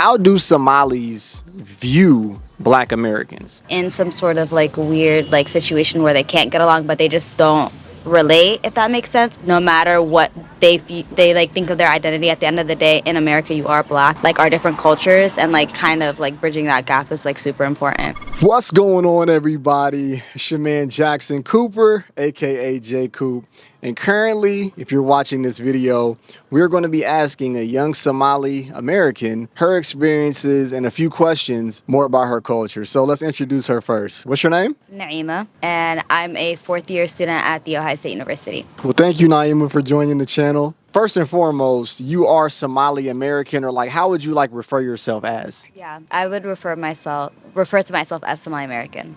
How do Somalis view Black Americans? In some sort of like weird like situation where they can't get along, but they just don't relate, if that makes sense. No matter what they like think of their identity, at the end of the day in America you are Black. Like our different cultures and like kind of like bridging that gap is like super important. What's going on, everybody? It's your man Jackson Cooper, aka J-Coop. And currently, if you're watching this video, we're going to be asking a young Somali American her experiences and a few questions more about her culture. So let's introduce her first. What's your name? Naima, and I'm a fourth year student at the Ohio State University. Well, thank you, Naima, for joining the channel. First and foremost, you are Somali American, or like, how would you like refer yourself as? Yeah, I would refer to myself as Somali American.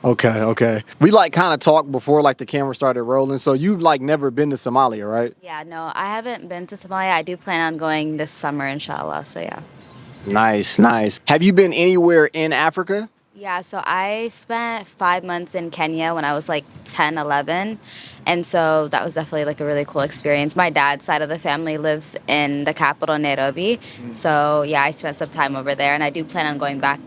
Okay. We like kind of talked before like the camera started rolling. So you've like never been to Somalia, right? Yeah, no, I haven't been to Somalia. I do plan on going this summer, inshallah. So yeah. Nice. Have you been anywhere in Africa? Yeah, so I spent 5 months in Kenya when I was like 10, 11. And so that was definitely like a really cool experience. My dad's side of the family lives in the capital, Nairobi. So yeah, I spent some time over there, and I do plan on going back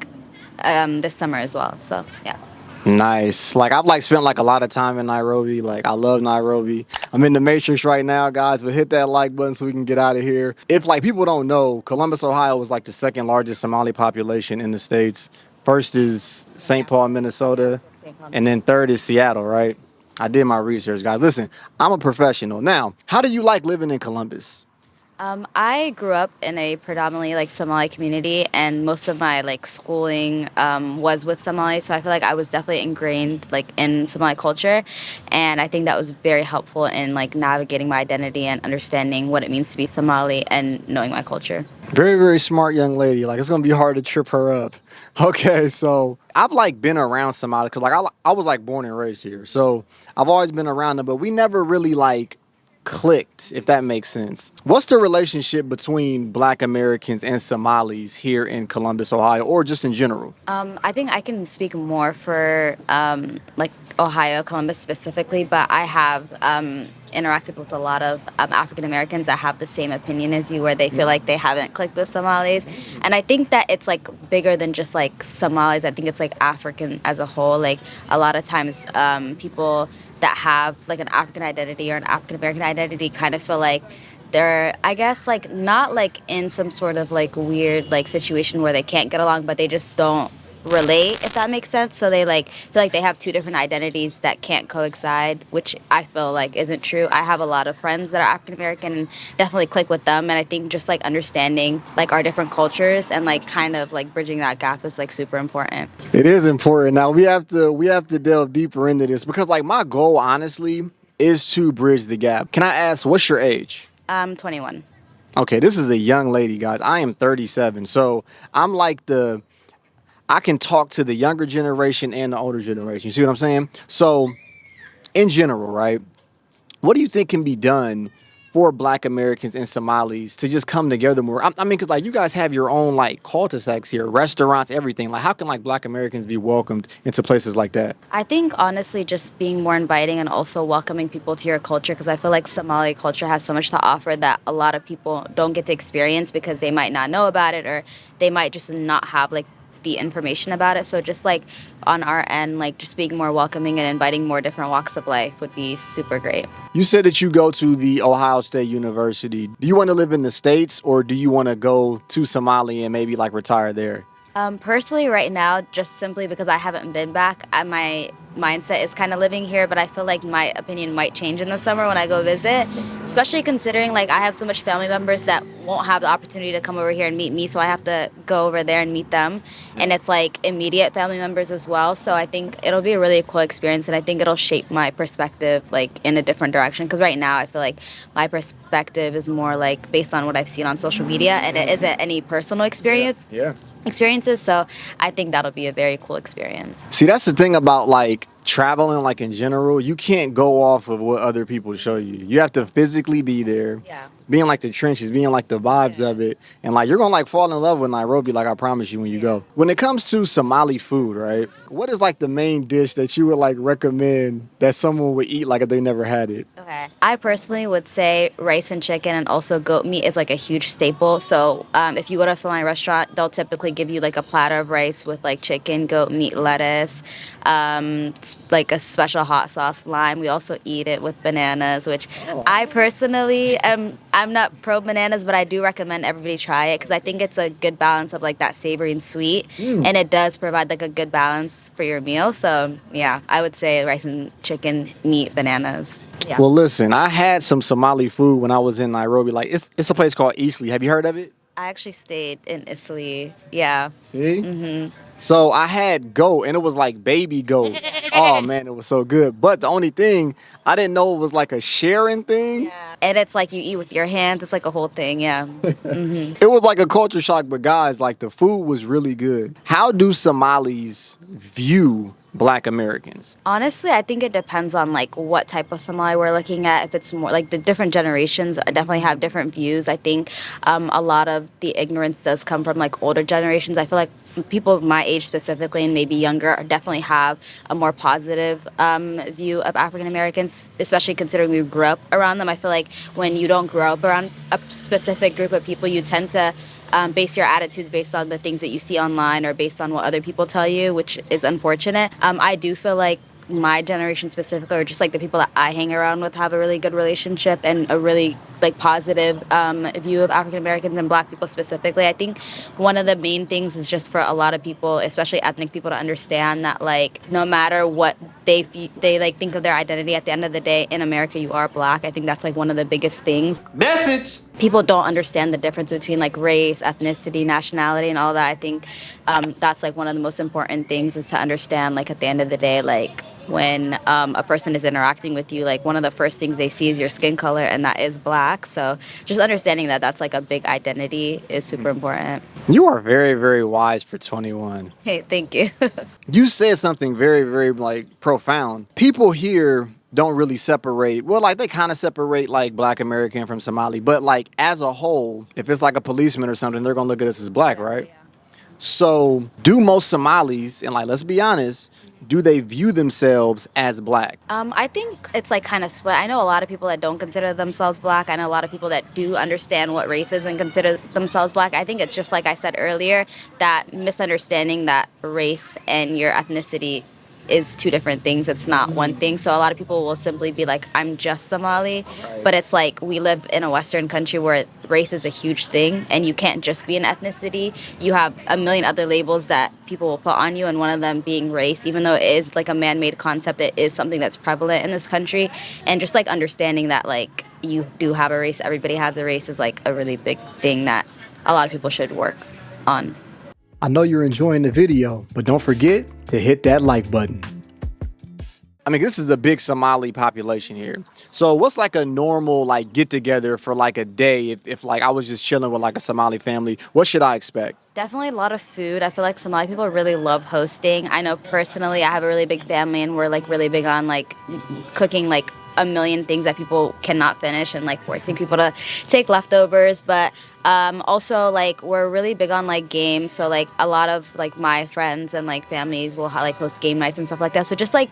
this summer as well. So yeah. Nice. Like I've like spent like a lot of time in Nairobi. Like I love Nairobi. I'm in the Matrix right now, guys, but hit that like button so we can get out of here. If like people don't know, Columbus, Ohio was like the second largest Somali population in the States. First is St. Paul, Minnesota, and then third is Seattle, right? I did my research, guys. Listen, I'm a professional. Now, how do you like living in Columbus? I grew up in a predominantly like Somali community, and most of my like schooling was with Somali, so I feel like I was definitely ingrained like in Somali culture, and I think that was very helpful in like navigating my identity and understanding what it means to be Somali and knowing my culture. Very smart young lady. Like it's gonna be hard to trip her up. Okay, so I've like been around Somalia because like I was like born and raised here, so I've always been around them, but we never really like clicked, if that makes sense. What's the relationship between Black Americans and Somalis here in Columbus, Ohio, or just in general? I think I can speak more for like Ohio, Columbus specifically, but I have interacted with a lot of African Americans that have the same opinion as you, where they feel like they haven't clicked with Somalis. And I think that it's like bigger than just like Somalis. I think it's like African as a whole. Like a lot of times people that have like an African identity or an African American identity kind of feel like they're, I guess, like not like in some sort of like weird like situation where they can't get along, but they just don't relate, if that makes sense. So they like feel like they have two different identities that can't coincide, which I feel like isn't true. I have a lot of friends that are African American and definitely click with them, and I think just like understanding like our different cultures and like kind of like bridging that gap is like super important. It is important. Now we have to delve deeper into this because like my goal honestly is to bridge the gap. Can I ask, what's your age? 21. Okay, this is a young lady, guys. I am 37, so I'm like I can talk to the younger generation and the older generation. You see what I'm saying? So, in general, right, what do you think can be done for Black Americans and Somalis to just come together more? I mean, because, like, you guys have your own, like, cul-de-sacs here, restaurants, everything. Like, how can, like, Black Americans be welcomed into places like that? I think, honestly, just being more inviting and also welcoming people to your culture, because I feel like Somali culture has so much to offer that a lot of people don't get to experience because they might not know about it, or they might just not have, like, the information about it. So just like on our end, like just being more welcoming and inviting more different walks of life would be super great. You said that you go to the Ohio State University. Do you want to live in the States, or do you want to go to Somalia and maybe like retire there? Personally, right now, just simply because I haven't been back, my mindset is kind of living here, but I feel like my opinion might change in the summer when I go visit, especially considering like I have so much family members that won't have the opportunity to come over here and meet me, so I have to go over there and meet them, and it's like immediate family members as well. So I think it'll be a really cool experience, and I think it'll shape my perspective like in a different direction, because right now I feel like my perspective is more like based on what I've seen on social media, and it isn't any personal experiences. So I think that'll be a very cool experience. See, that's the thing about like traveling, like in general, you can't go off of what other people show you. You have to physically be there. Yeah. being like the trenches, being like the vibes of it, and like you're gonna like fall in love with Nairobi, like I promise you when you go. When it comes to Somali food, right? What is like the main dish that you would like recommend that someone would eat like if they never had it? Okay. I personally would say rice and chicken and also goat meat is like a huge staple. So if you go to a Somali restaurant, they'll typically give you like a platter of rice with like chicken, goat meat, lettuce, like a special hot sauce, lime. We also eat it with bananas, which I personally am. I'm not pro bananas, but I do recommend everybody try it because I think it's a good balance of like that savory and sweet, and it does provide like a good balance for your meal. So yeah, I would say rice and chicken, meat, bananas. Yeah. Well, listen, I had some Somali food when I was in Nairobi. Like it's a place called Eastleigh. Have you heard of it? I actually stayed in Italy. Yeah. See? So I had goat, and it was like baby goat. Oh man, it was so good. But the only thing I didn't know it was like a sharing thing. Yeah. And it's like you eat with your hands. It's like a whole thing. Yeah. It was like a culture shock, but guys, like the food was really good. How do Somalis view Black Americans? Honestly, I think it depends on like what type of Somali we're looking at. If it's more like the different generations definitely have different views. I think a lot of the ignorance does come from like older generations. I feel like people of my age specifically and maybe younger definitely have a more positive view of African Americans, especially considering we grew up around them. I feel like when you don't grow up around a specific group of people, you tend to base your attitudes based on the things that you see online or based on what other people tell you, which is unfortunate. I do feel like my generation specifically, or just like the people that I hang around with, have a really good relationship and a really like positive view of African Americans and Black people specifically. I think one of the main things is just for a lot of people, especially ethnic people, to understand that like no matter what they like think of their identity, at the end of the day in America you are Black. I think that's like one of the biggest things. Message. People don't understand the difference between like race, ethnicity, nationality, and all that. I think that's like one of the most important things is to understand like at the end of the day, like when a person is interacting with you, like one of the first things they see is your skin color, and that is Black. So just understanding that that's like a big identity is super important. You are very, very wise for 21. Hey, thank you. You said something very, very like profound. People here don't really separate. Well, like they kind of separate like Black American from Somali, but like as a whole, if it's like a policeman or something, they're gonna look at us as Black, right? So, do most Somalis, and like let's be honest, do they view themselves as Black? I think it's like kind of split. I know a lot of people that don't consider themselves Black. I know a lot of people that do understand what race is and consider themselves Black. I think it's just like I said earlier, that misunderstanding that race and your ethnicity is two different things. It's not one thing. So a lot of people will simply be like, I'm just Somali. Right. But it's like we live in a Western country where race is a huge thing and you can't just be an ethnicity. You have a million other labels that people will put on you, and one of them being race, even though it is like a man-made concept, it is something that's prevalent in this country. And just like understanding that like you do have a race, everybody has a race, is like a really big thing that a lot of people should work on. I know you're enjoying the video, but don't forget to hit that like button. I mean, this is a big Somali population here. So what's like a normal like get together for like a day if like I was just chilling with like a Somali family? What should I expect? Definitely a lot of food. I feel like Somali people really love hosting. I know personally I have a really big family and we're like really big on like cooking like a million things that people cannot finish and like forcing people to take leftovers. But also like we're really big on like games. So like a lot of like my friends and like families will like host game nights and stuff like that. So just like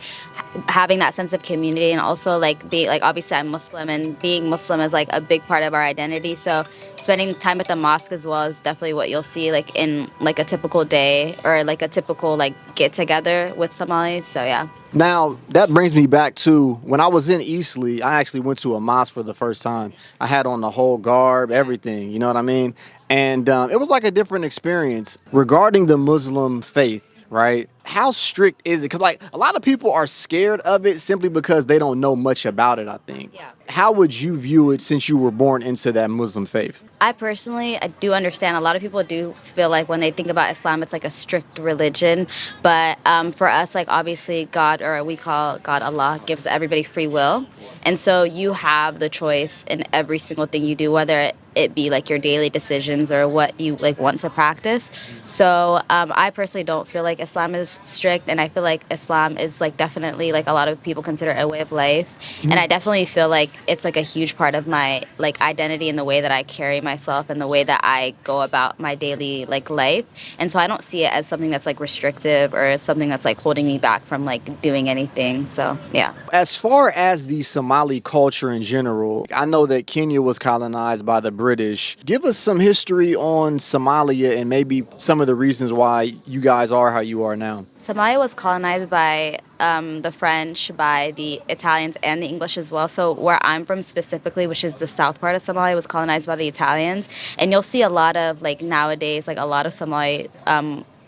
having that sense of community, and also like being like, obviously I'm Muslim, and being Muslim is like a big part of our identity. So spending time at the mosque as well is definitely what you'll see like in like a typical day or like a typical like get together with Somalis. So yeah. Now, that brings me back to when I was in Eastleigh, I actually went to a mosque for the first time. I had on the whole garb, everything, you know what I mean? And it was like a different experience. Regarding the Muslim faith, right? How strict is it? Because like a lot of people are scared of it simply because they don't know much about it, I think. Yeah. How would you view it since you were born into that Muslim faith? I personally, I do understand a lot of people do feel like when they think about Islam, it's like a strict religion. But for us, like obviously God, or we call God Allah, gives everybody free will. And so you have the choice in every single thing you do, whether it be like your daily decisions or what you like want to practice. So I personally don't feel like Islam is strict, and I feel like Islam is like definitely like a lot of people consider it a way of life, and I definitely feel like it's like a huge part of my like identity and the way that I carry myself and the way that I go about my daily like life. And so I don't see it as something that's like restrictive or something that's like holding me back from like doing anything. So yeah. As far as the Somali culture in general, I know that Kenya was colonized by the British. Give us some history on Somalia and maybe some of the reasons why you guys are how you are now. Somalia was colonized by the French, by the Italians, and the English as well. So where I'm from specifically, which is the south part of Somalia, was colonized by the Italians. And you'll see a lot of, like nowadays, like a lot of Somali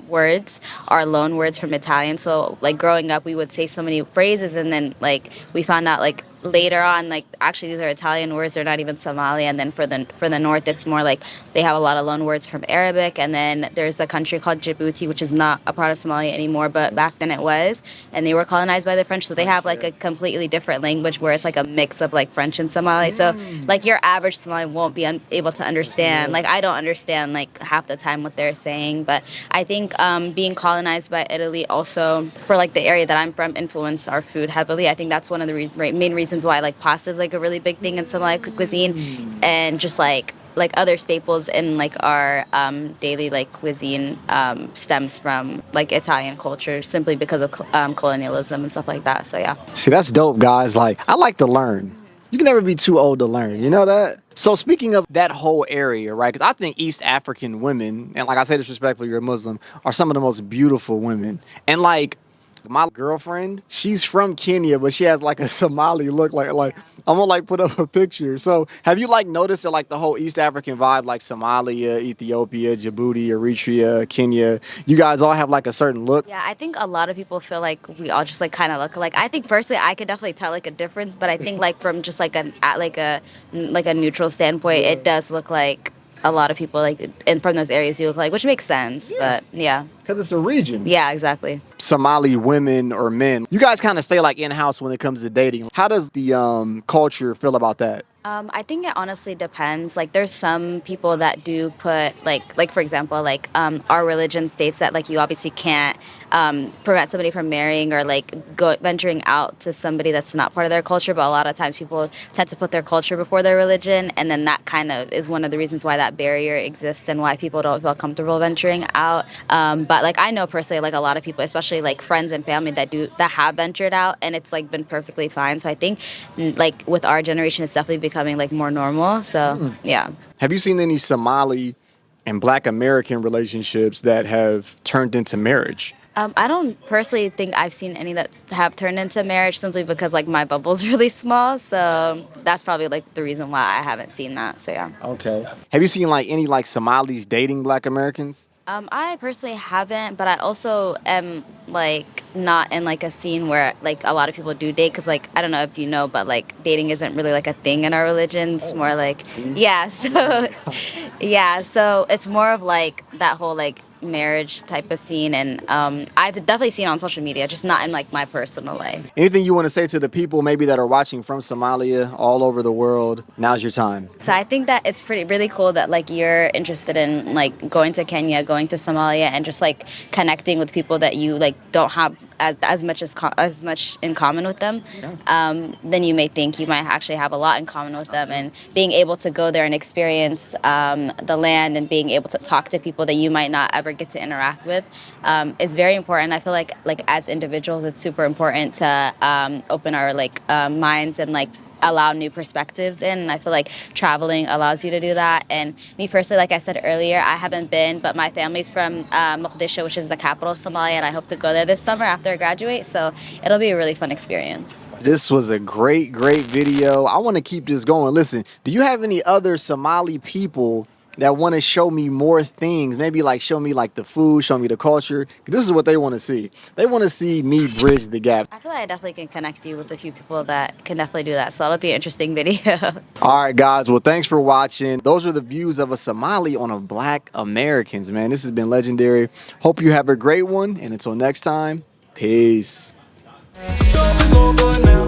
words are loan words from Italian. So like growing up, we would say so many phrases, and then like we found out like later on, like actually these are Italian words, they're not even Somali. And then for the north, it's more like they have a lot of loan words from Arabic. And then there's a country called Djibouti, which is not a part of Somalia anymore, but back then it was, and they were colonized by the French, so they have like a completely different language where it's like a mix of like French and Somali. So like your average Somali won't be able to understand, like I don't understand like half the time what they're saying. But I think being colonized by Italy also, for like the area that I'm from, influenced our food heavily. I think that's one of the main reasons why like pasta is like a really big thing in Somali cuisine, and just like other staples in like our daily like cuisine stems from like Italian culture, simply because of colonialism and stuff like that. So yeah. See, that's dope, guys. Like, I like to learn. You can never be too old to learn. You know that? So speaking of that whole area, right? Because I think East African women, and like I say this respectfully, you're a Muslim, are some of the most beautiful women. And like my girlfriend, she's from Kenya, but she has like a Somali look. Like I'm gonna like put up a picture. So have you like noticed that like the whole East African vibe, like Somalia, Ethiopia, Djibouti, Eritrea, Kenya, you guys all have like a certain look? Yeah, I think a lot of people feel like we all just like kind of look alike. I think personally, I could definitely tell like a difference, but I think like from just like a neutral standpoint, it does look like a lot of people like, and from those areas you look like, which makes sense. But yeah. Because it's a region. Yeah, exactly. Somali women or men, you guys kind of stay like in-house when it comes to dating. How does the culture feel about that? I think it honestly depends. Like, there's some people that do put like for example, like our religion states that like you obviously can't prevent somebody from marrying or like venturing out to somebody that's not part of their culture. But a lot of times people tend to put their culture before their religion, and then that kind of is one of the reasons why that barrier exists and why people don't feel comfortable venturing out. But like I know personally, like a lot of people, especially like friends and family that have ventured out, and it's like been perfectly fine. So I think like with our generation, it's definitely becoming like more normal. So yeah. Have you seen any Somali and Black American relationships that have turned into marriage? I don't personally think I've seen any that have turned into marriage, simply because like my bubble's really small. So that's probably like the reason why I haven't seen that. So yeah. Okay. Have you seen like any like Somalis dating Black Americans? I personally haven't, but I also am like not in like a scene where like a lot of people do date, because like I don't know if you know, but like dating isn't really like a thing in our religion. It's more like so it's more of like that whole like marriage type of scene, and I've definitely seen it on social media, just not in like my personal life. Anything you want to say to the people maybe that are watching from Somalia all over the world? Now's your time. So I think that it's really cool that like you're interested in like going to Kenya, going to Somalia, and just like connecting with people that you like don't have as much in common with them. Then you may think you might actually have a lot in common with them, and being able to go there and experience the land and being able to talk to people that you might not ever get to interact with is very important. I feel like as individuals, it's super important to open our like minds and like allow new perspectives in, and I feel like traveling allows you to do that. And me personally, like I said earlier, I haven't been, but my family's from Mogadishu, which is the capital of Somalia, and I hope to go there this summer after I graduate, so it'll be a really fun experience. This was a great video. I want to keep this going. Listen, do you have any other Somali people that want to show me more things? Maybe like show me like the food, show me the culture. This is what they want to see. They want to see me bridge the gap. I feel like I definitely can connect you with a few people that can definitely do that. So it'll be an interesting video. All right, guys. Well, thanks for watching. Those are the views of a Somali on a Black Americans, man. This has been legendary. Hope you have a great one. And until next time, peace. Storm is over now.